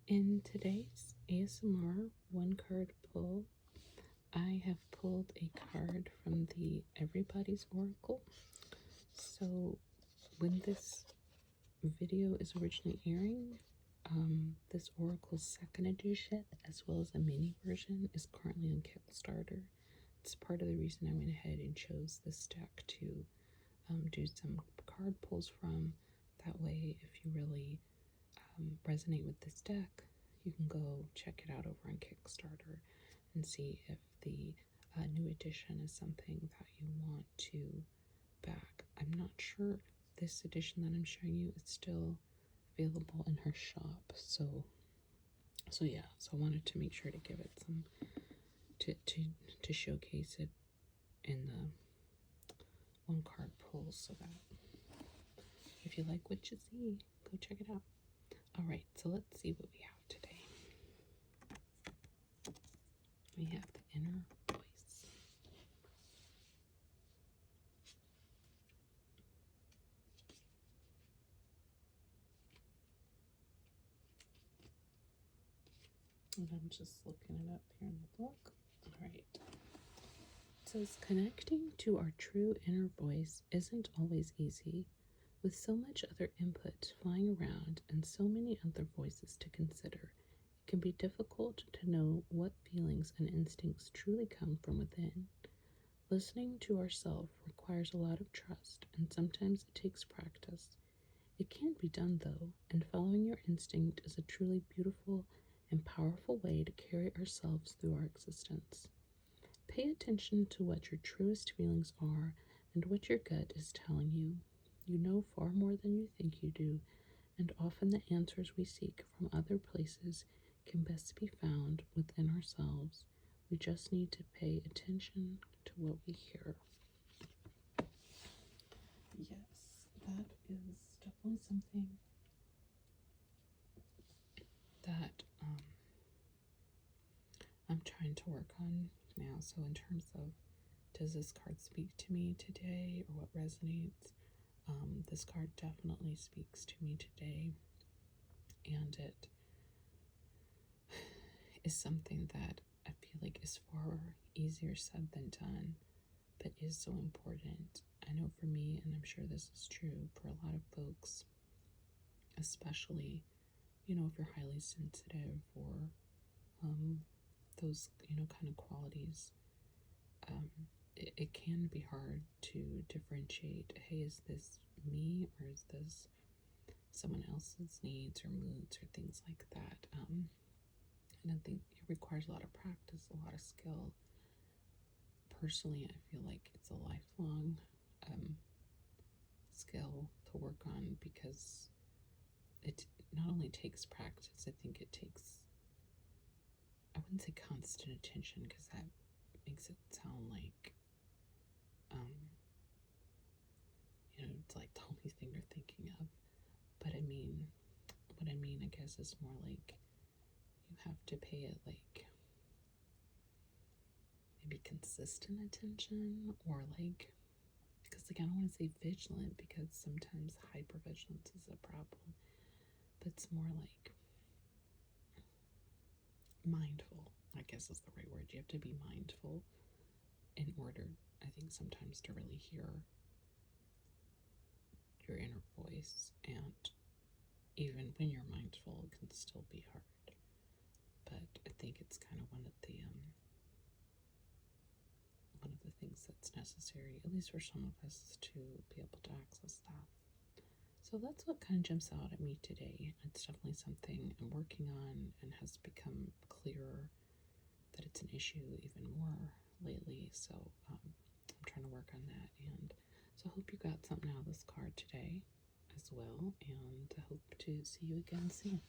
In today's ASMR one card pull, I have pulled a card from the Everybody's Oracle. So when this video is originally airing, this Oracle's second edition, as well as a mini version, is currently on Kickstarter. It's part of the reason I went ahead and chose this deck to do some card pulls from. That way, if you really resonate with this deck, you can go check it out over on Kickstarter and see if the new edition is something that you want to back. I'm not sure if this edition that I'm showing you is still available in her shop. So yeah, so I wanted to make sure to give it some to showcase it in the one card pull, so that if you like what you see, go check it out. All right, so let's see what we have today. We have the inner voice. And I'm just looking it up here in the book. All right. It says, connecting to our true inner voice isn't always easy. With so much other input flying around and so many other voices to consider, it can be difficult to know what feelings and instincts truly come from within. Listening to ourselves requires a lot of trust, and sometimes it takes practice. It can be done, though, and following your instinct is a truly beautiful and powerful way to carry ourselves through our existence. Pay attention to what your truest feelings are and what your gut is telling you. You know far more than you think you do, and often the answers we seek from other places can best be found within ourselves. We just need to pay attention to what we hear. Yes, that is definitely something that I'm trying to work on now. So in terms of, does this card speak to me today, or what resonates? This card definitely speaks to me today, and it is something that I feel like is far easier said than done, but is so important. I know for me, and I'm sure this is true for a lot of folks, especially, if you're highly sensitive, or those, kind of qualities, it can be hard to differentiate, hey, is this me, or is this someone else's needs or moods or things like that. And I think it requires a lot of practice, a lot of skill. Personally, I feel like it's a lifelong skill to work on, because it not only takes practice, I think it takes, I wouldn't say constant attention, because that makes it sound like it's like the only thing you're thinking of. But I mean, what I mean, I guess, is more like you have to pay it like maybe consistent attention, or like, because like, I don't want to say vigilant, because sometimes hypervigilance is a problem, but it's more like mindful, I guess is the right word. You have to be mindful in order, I think, sometimes to really hear your inner voice. And even when you're mindful, it can still be hard. But I think it's kind of one of the things that's necessary, at least for some of us, to be able to access that. So that's what kind of jumps out at me today. It's definitely something I'm working on, and has become clearer that it's an issue even more lately. So I'm trying to work on that. And so I hope you got something out of this card today as well, and I hope to see you again soon.